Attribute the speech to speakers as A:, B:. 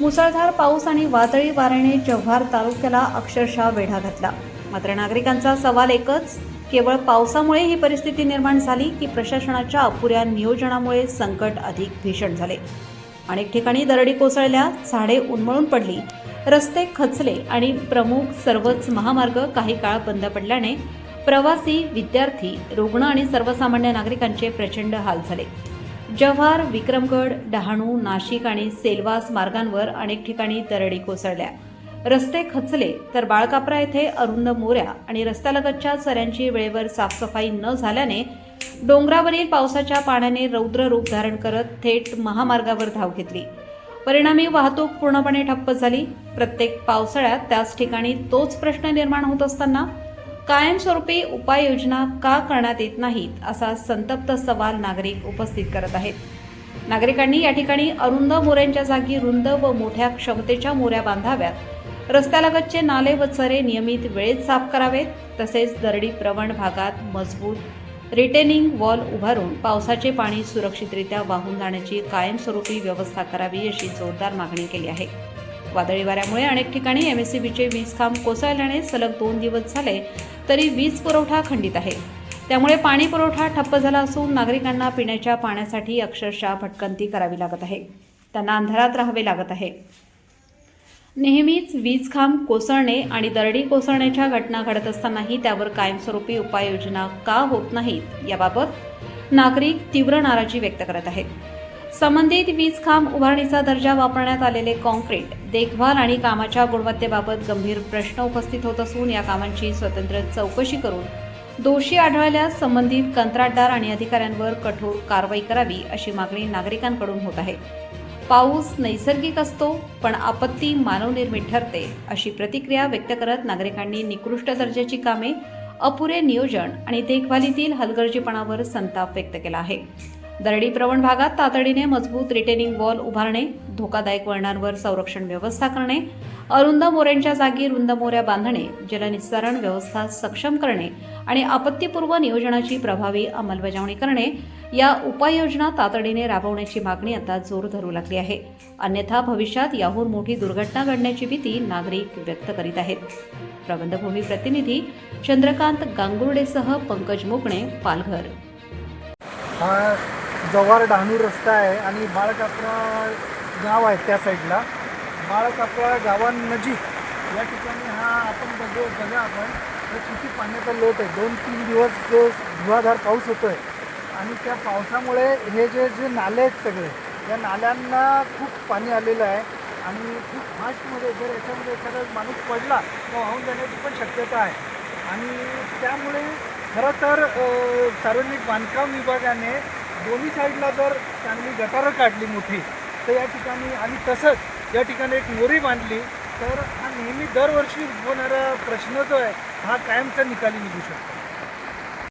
A: मुसळधार पाऊस आणि वादळी वाऱ्याने जव्हार तालुक्याला अक्षरशः वेढा घातला। मात्र नागरिकांचा सवाल एकच, केवळ पावसामुळे ही परिस्थिती निर्माण झाली की प्रशासनाच्या अपुऱ्या नियोजनामुळे संकट अधिक भीषण झाले। अनेक ठिकाणी दरडी कोसळल्या, झाडे उन्मळून पडली, रस्ते खचले आणि प्रमुख सर्वच महामार्ग काही काळ बंद पडल्याने प्रवासी, विद्यार्थी, रुग्ण आणि सर्वसामान्य नागरिकांचे प्रचंड हाल झाले। जव्हार, विक्रमगड, डहाणू, नाशिक आणि सेलवास मार्गांवर अनेक ठिकाणी दरडी कोसळल्या, रस्ते खचले, तर बाळकापरा येथे अरुंद मोऱ्या आणि रस्त्यालगतच्या चऱ्यांची वेळेवर साफसफाई न झाल्याने डोंगरावरील पावसाच्या पाण्याने रौद्र रूप धारण करत थेट महामार्गावर धाव घेतली। परिणामी वाहतूक पूर्णपणे ठप्प झाली। प्रत्येक पावसाळ्यात त्याच ठिकाणी तोच प्रश्न निर्माण होत असताना कायमस्वरूपी उपाययोजना का करण्यात येत नाहीत, असा संतप्त सवाल नागरिक उपस्थित करत आहेत। नागरिकांनी या ठिकाणी अरुंद मोऱ्यांच्या जागी रुंद व मोठ्या क्षमतेच्या मोऱ्या बांधाव्यात, रस्त्यालगतचे नाले व चरे नियमित वेळेत साफ करावेत, तसेच दरडी प्रवण भागात मजबूत रिटेनिंग वॉल उभारून पावसाचे पाणी सुरक्षितरित्या वाहून जाण्याची कायमस्वरूपी व्यवस्था करावी, अशी जोरदार मागणी केली आहे। वादळी वाऱ्यामुळे अनेक ठिकाणी एमएससीबीचे वीज खांब कोसळल्याने सलग 2 दिवस झाले तरी वीज पुरवठा खंडित आहे। त्यामुळे पाणी पुरवठा ठप्प झाला असून नागरिकांना पिण्याच्या पाण्यासाठी अक्षरशः भटकंती करावी लागत आहे। त्यांना अंधारात राहावे लागत आहे। नेहमीच वीज खांब कोसळणे आणि दरडी कोसळण्याच्या घटना घडत असतानाही त्यावर कायमस्वरूपी उपाययोजना का होत नाहीत, याबाबत नागरिक तीव्र नाराजी व्यक्त करत आहेत। संबंधित वीज खांब उभारणीचा दर्जा, वापरण्यात आलेले कॉन्क्रीट, देखभाल आणि कामाच्या गुणवत्तेबाबत गंभीर प्रश्न उपस्थित होत असून या कामांची स्वतंत्र चौकशी करून दोषी आढळल्यास संबंधित कंत्राटदार आणि अधिकाऱ्यांवर कठोर कारवाई करावी, अशी मागणी नागरिकांकडून होत आहे। पाऊस नैसर्गिक असतो पण आपत्ती मानवनिर्मित ठरते, अशी प्रतिक्रिया व्यक्त करत नागरिकांनी निकृष्ट दर्जाची कामे, अपुरे नियोजन आणि देखभालीतील हलगर्जीपणावर संताप व्यक्त केला आहे। दरडी प्रवण भागात तातडीने मजबूत रिटेनिंग वॉल उभारणे, धोकादायक वळणांवर संरक्षण व्यवस्था करणे, अरुंद मोऱ्यांच्या जागी रुंद मोऱ्या बांधणे, जलनिस्सारण व्यवस्था सक्षम करणे आणि आपत्तीपूर्व नियोजनाची प्रभावी अंमलबजावणी करणे, या उपाययोजना तातडीने राबवण्याची मागणी आता जोर धरू लागली आहे। अन्यथा भविष्यात याहून मोठी दुर्घटना घडण्याची भीती नागरिक व्यक्त करीत आहेत। प्रबंधभूमी प्रतिनिधी चंद्रकांत गांगुर्डेसह पंकज मुकणे, पालघर।
B: जव्हार डहाणू रस्ता आहे आणि बाळकापरा गाव आहे त्या साईडला। बाळकापरा गावानजीक या ठिकाणी आपण बघा आपण किती पाण्याचा लोट आहे। 2-3 दिवस जो धुवाधार पाऊस होतोय आणि त्या पावसामुळे हे जे नाले आहेत सगळे, या नाल्यांना खूप पाणी आलेलं आहे आणि खूप फास्टमध्ये जर याच्यामध्ये एखादा माणूस पडला तर वाहून जाण्याची पण शक्यता आहे। आणि त्यामुळे खरं तर सार्वजनिक बांधकाम विभागाने दोन्ही साईडला जर चांगली गटारं काढली मोठी, तर या ठिकाणी आणि तसंच या ठिकाणी एक मोरी बांधली, तर हा नेहमी दरवर्षी उद्भवणारा प्रश्न जो आहे हा कायमचा निकाली निघू शकतो।